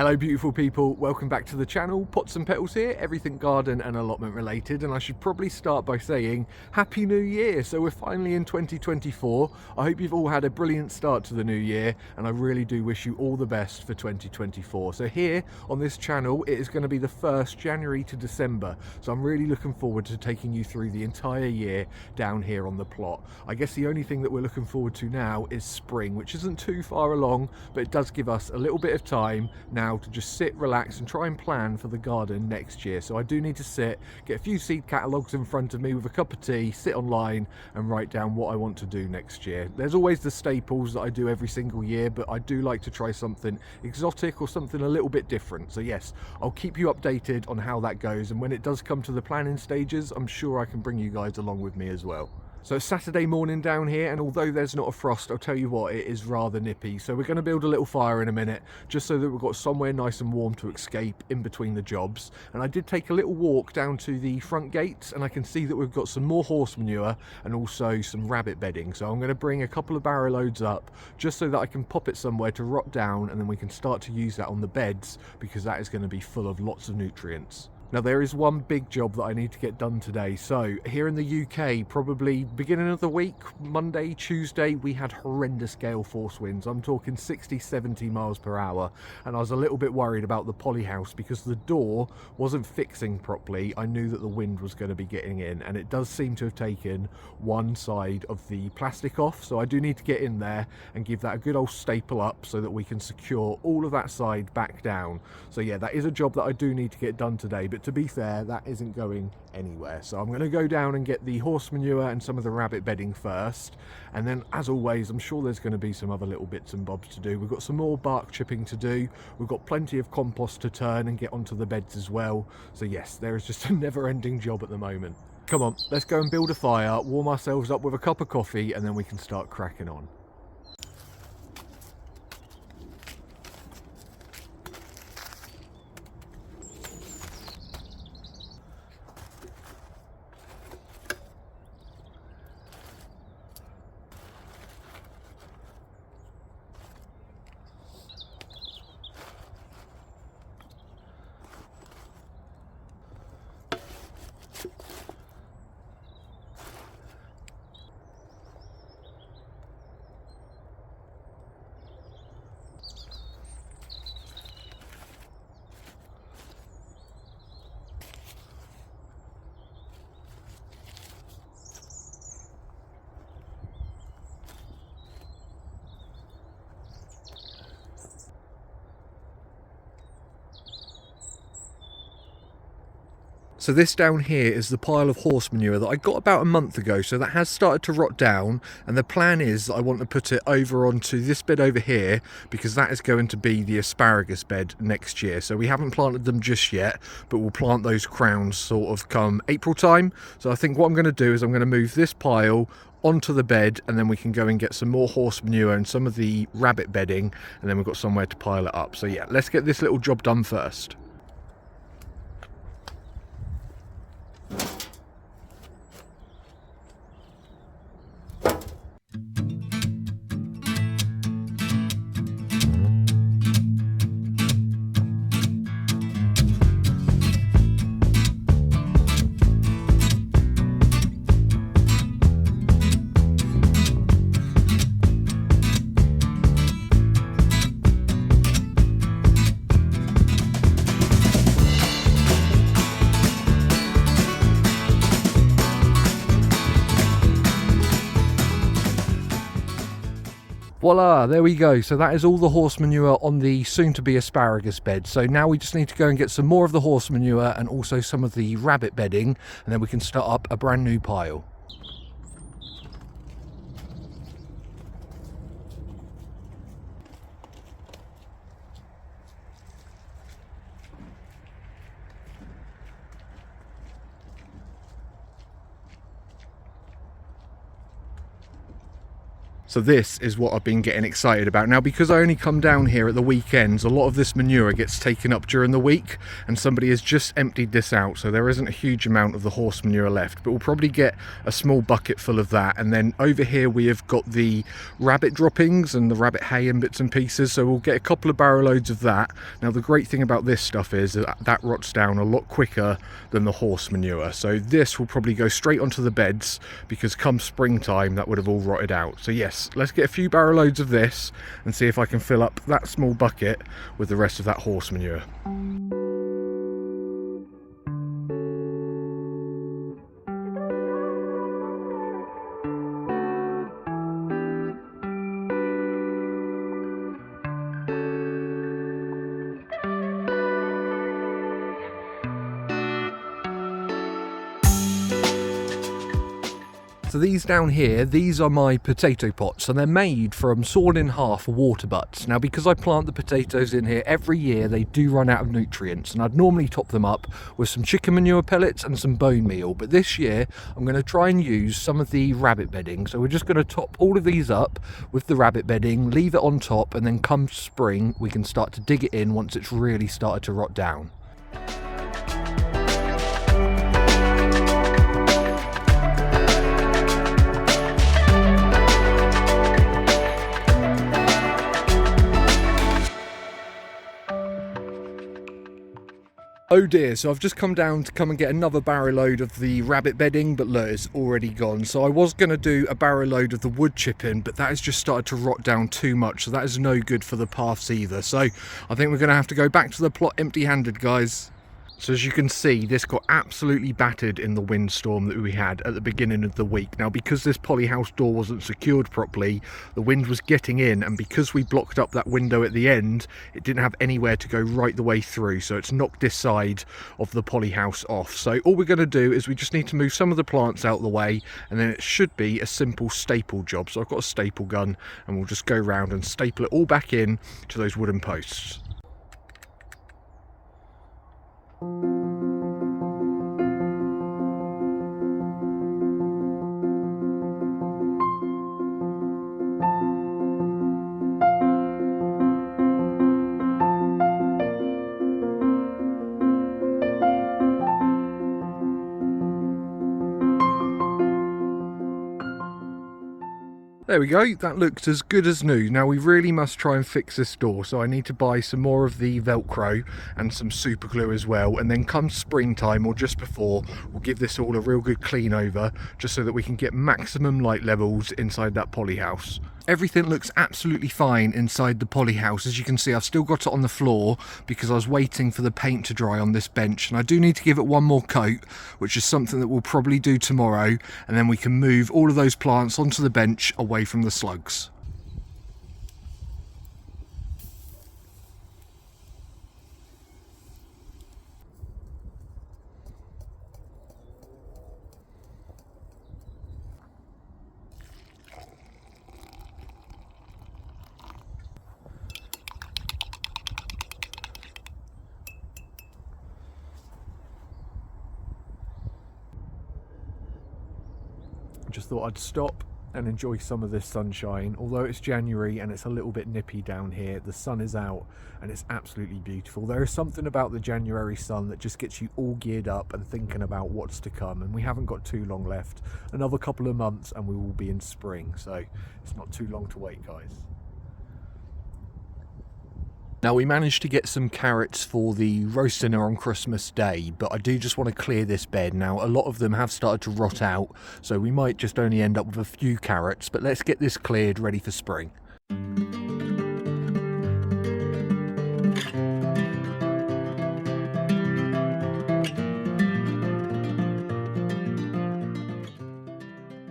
Hello beautiful people, welcome back to the channel. Pots and Petals here, everything garden and allotment related, and I should probably start by saying Happy New Year. So we're finally in 2024. I hope you've all had a brilliant start to the new year, and I really do wish you all the best for 2024. So here on this channel it is going to be the first January to December, so I'm really looking forward to taking you through the entire year down here on the plot. I guess the only thing that we're looking forward to now is spring, which isn't too far along, but it does give us a little bit of time now to just sit, relax and try and plan for the garden next year. So I do need to sit, get a few seed catalogues in front of me with a cup of tea, sit online and write down what I want to do next year. There's always the staples that I do every single year, but I do like to try something exotic or something a little bit different. So yes, I'll keep you updated on how that goes, and when it does come to the planning stages, I'm sure I can bring you guys along with me as well. So it's Saturday morning down here, and although there's not a frost, I'll tell you what, it is rather nippy. So we're going to build a little fire in a minute, just so that we've got somewhere nice and warm to escape in between the jobs. And I did take a little walk down to the front gates, and I can see that we've got some more horse manure and also some rabbit bedding. So I'm going to bring a couple of barrow loads up, just so that I can pop it somewhere to rot down, and then we can start to use that on the beds, because that is going to be full of lots of nutrients. Now there is one big job that I need to get done today. So here in the UK, probably beginning of the week, Monday, Tuesday, we had horrendous gale force winds. I'm talking 60, 70 miles per hour. And I was a little bit worried about the polyhouse because the door wasn't fixing properly. I knew that the wind was going to be getting in, and it does seem to have taken one side of the plastic off. So I do need to get in there and give that a good old staple up so that we can secure all of that side back down. So yeah, that is a job that I do need to get done today. But to be fair, that isn't going anywhere. So I'm going to go down and get the horse manure and some of the rabbit bedding first, and then as always I'm sure there's going to be some other little bits and bobs to do. We've got some more bark chipping to do, we've got plenty of compost to turn and get onto the beds as well. So yes, there is just a never-ending job at the moment. Come on, let's go and build a fire, warm ourselves up with a cup of coffee, and then we can start cracking on. So this down here is the pile of horse manure that I got about a month ago, so that has started to rot down, and the plan is that I want to put it over onto this bed over here, because that is going to be the asparagus bed next year. So we haven't planted them just yet, but we'll plant those crowns sort of come April time. So I think what I'm going to do is I'm going to move this pile onto the bed, and then we can go and get some more horse manure and some of the rabbit bedding, and then we've got somewhere to pile it up. So yeah, let's get this little job done first. Voila, there we go. So that is all the horse manure on the soon-to-be asparagus bed. So now we just need to go and get some more of the horse manure and also some of the rabbit bedding, and then we can start up a brand new pile. So this is what I've been getting excited about. Now, because I only come down here at the weekends, a lot of this manure gets taken up during the week, and somebody has just emptied this out, so there isn't a huge amount of the horse manure left, but we'll probably get a small bucket full of that. And then over here we have got the rabbit droppings and the rabbit hay and bits and pieces, so we'll get a couple of barrow loads of that. Now, the great thing about this stuff is that rots down a lot quicker than the horse manure, so this will probably go straight onto the beds, because come springtime that would have all rotted out. So yes, let's get a few barrow loads of this and see if I can fill up that small bucket with the rest of that horse manure. So these down here, these are my potato pots, and they're made from sawn in half water butts. Now, because I plant the potatoes in here every year, they do run out of nutrients, and I'd normally top them up with some chicken manure pellets and some bone meal, but this year I'm going to try and use some of the rabbit bedding. So we're just going to top all of these up with the rabbit bedding, leave it on top, and then come spring we can start to dig it in once it's really started to rot down. Oh dear, so I've just come down to come and get another barrow load of the rabbit bedding, but look, it's already gone. So I was going to do a barrow load of the wood chipping, but that has just started to rot down too much, so that is no good for the paths either. So I think we're going to have to go back to the plot empty-handed, guys. So as you can see, this got absolutely battered in the windstorm that we had at the beginning of the week. Now, because this polyhouse door wasn't secured properly, the wind was getting in, and because we blocked up that window at the end, it didn't have anywhere to go right the way through, so it's knocked this side of the polyhouse off. So all we're going to do is we just need to move some of the plants out of the way, and then it should be a simple staple job. So I've got a staple gun, and we'll just go round and staple it all back in to those wooden posts. There we go, that looks as good as new. Now we really must try and fix this door, so I need to buy some more of the Velcro and some super glue as well, and then come springtime or just before, we'll give this all a real good clean over, just so that we can get maximum light levels inside that polyhouse. Everything looks absolutely fine inside the polyhouse. As you can see, I've still got it on the floor because I was waiting for the paint to dry on this bench, and I do need to give it one more coat, which is something that we'll probably do tomorrow, and then we can move all of those plants onto the bench away from the slugs. Just thought I'd stop and enjoy some of this sunshine. Although it's January and it's a little bit nippy down here, the sun is out and it's absolutely beautiful. There is something about the January sun that just gets you all geared up and thinking about what's to come, and we haven't got too long left. Another couple of months and we will be in spring, so it's not too long to wait, guys. Now, we managed to get some carrots for the roast dinner on Christmas Day, but I do just want to clear this bed. Now, a lot of them have started to rot out, so we might just only end up with a few carrots, but let's get this cleared ready for spring.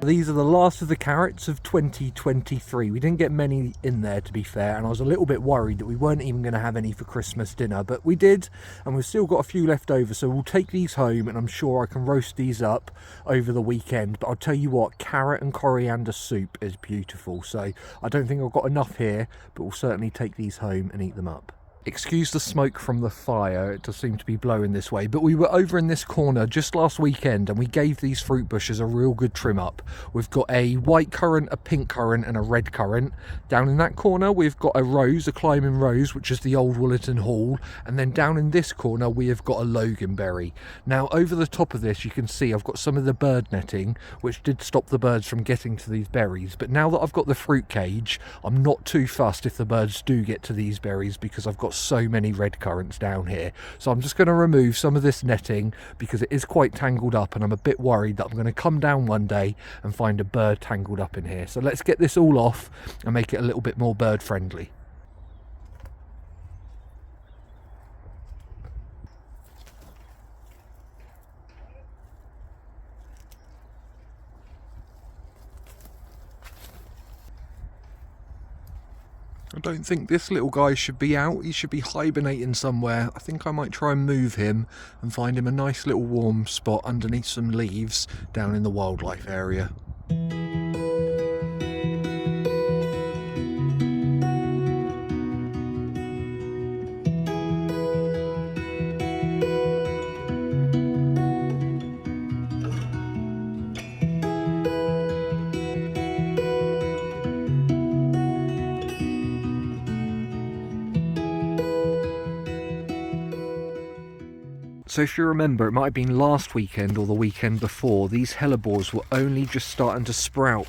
These are the last of the carrots of 2023. We didn't get many in there, to be fair, and I was a little bit worried that we weren't even going to have any for Christmas dinner, but we did, and we've still got a few left over, so we'll take these home, and I'm sure I can roast these up over the weekend. But I'll tell you what, carrot and coriander soup is beautiful, so I don't think I've got enough here, but we'll certainly take these home and eat them up. Excuse the smoke from the fire, it does seem to be blowing this way, but we were over in this corner just last weekend and we gave these fruit bushes a real good trim up. We've got a white currant, a pink currant and a red currant. Down in that corner we've got a rose, a climbing rose, which is the old Woollerton Hall, and then down in this corner we have got a loganberry. Now over the top of this you can see I've got some of the bird netting, which did stop the birds from getting to these berries, but now that I've got the fruit cage I'm not too fussed if the birds do get to these berries because I've got so many red currants down here. So I'm just going to remove some of this netting because it is quite tangled up and I'm a bit worried that I'm going to come down one day and find a bird tangled up in here. So let's get this all off and make it a little bit more bird friendly. I don't think this little guy should be out. He should be hibernating somewhere. I think I might try and move him and find him a nice little warm spot underneath some leaves down in the wildlife area. So if you remember, it might have been last weekend or the weekend before, these hellebores were only just starting to sprout.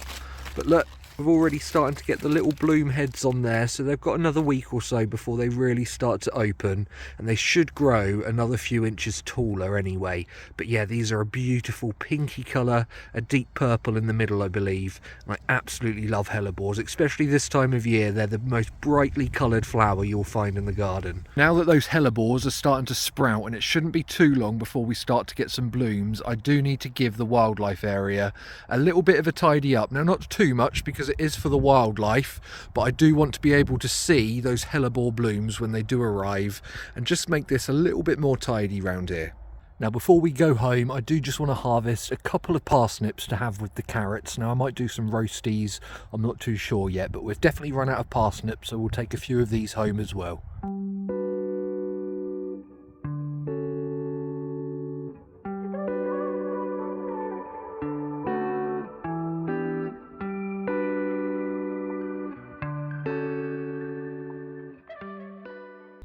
But look, we're already starting to get the little bloom heads on there, so they've got another week or so before they really start to open, and they should grow another few inches taller anyway. But yeah, these are a beautiful pinky colour, a deep purple in the middle I believe, and I absolutely love hellebores, especially this time of year. They're the most brightly coloured flower you'll find in the garden. Now that those hellebores are starting to sprout, and it shouldn't be too long before we start to get some blooms, I do need to give the wildlife area a little bit of a tidy up. Now not too much because it is for the wildlife, but I do want to be able to see those hellebore blooms when they do arrive and just make this a little bit more tidy round here. Now before we go home, I do just want to harvest a couple of parsnips to have with the carrots. Now I might do some roasties, I'm not too sure yet, but we've definitely run out of parsnips, so we'll take a few of these home as well.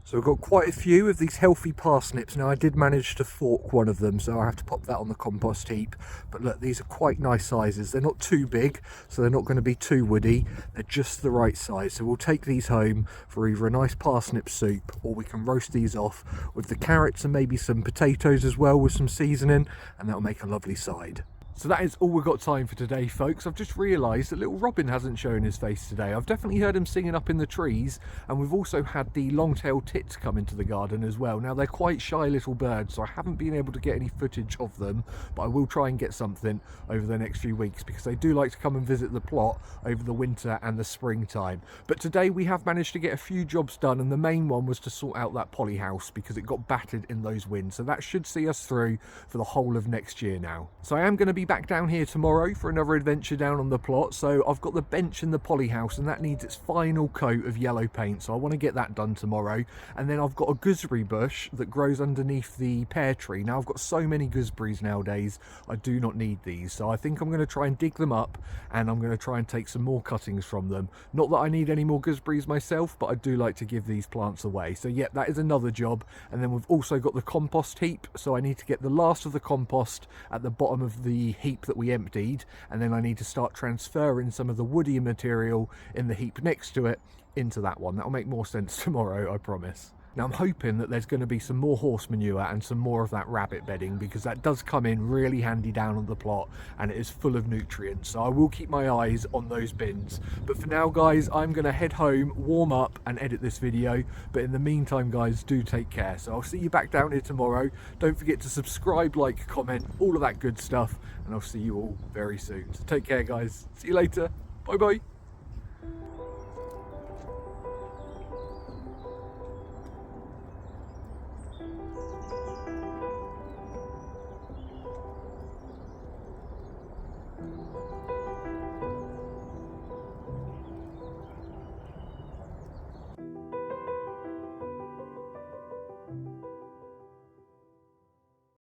So we've got quite a few of these healthy parsnips. Now I did manage to fork one of them, so I have to pop that on the compost heap. But look, these are quite nice sizes. They're not too big, so they're not going to be too woody. They're just the right size. So we'll take these home for either a nice parsnip soup, or we can roast these off with the carrots and maybe some potatoes as well with some seasoning, and that'll make a lovely side. So that is all we've got time for today, folks. I've just realised that little Robin hasn't shown his face today. I've definitely heard him singing up in the trees, and we've also had the long-tailed tits come into the garden as well. Now, they're quite shy little birds, so I haven't been able to get any footage of them, but I will try and get something over the next few weeks because they do like to come and visit the plot over the winter and the springtime. But today we have managed to get a few jobs done, and the main one was to sort out that polyhouse because it got battered in those winds. So that should see us through for the whole of next year now. So I am going to be back down here tomorrow for another adventure down on the plot. So I've got the bench in the polyhouse and that needs its final coat of yellow paint, so I want to get that done tomorrow. And then I've got a gooseberry bush that grows underneath the pear tree. Now I've got so many gooseberries nowadays, I do not need these, so I think I'm going to try and dig them up and I'm going to try and take some more cuttings from them. Not that I need any more gooseberries myself, but I do like to give these plants away. So yeah, that is another job. And then we've also got the compost heap, so I need to get the last of the compost at the bottom of the heap that we emptied, and then I need to start transferring some of the woody material in the heap next to it into that one. That'll make more sense tomorrow, I promise. Now I'm hoping that there's going to be some more horse manure and some more of that rabbit bedding, because that does come in really handy down on the plot and it is full of nutrients. So I will keep my eyes on those bins. But for now, guys, I'm going to head home, warm up and edit this video. But in the meantime, guys, do take care. So I'll see you back down here tomorrow. Don't forget to subscribe, like, comment, all of that good stuff. And I'll see you all very soon. So take care, guys. See you later. Bye bye.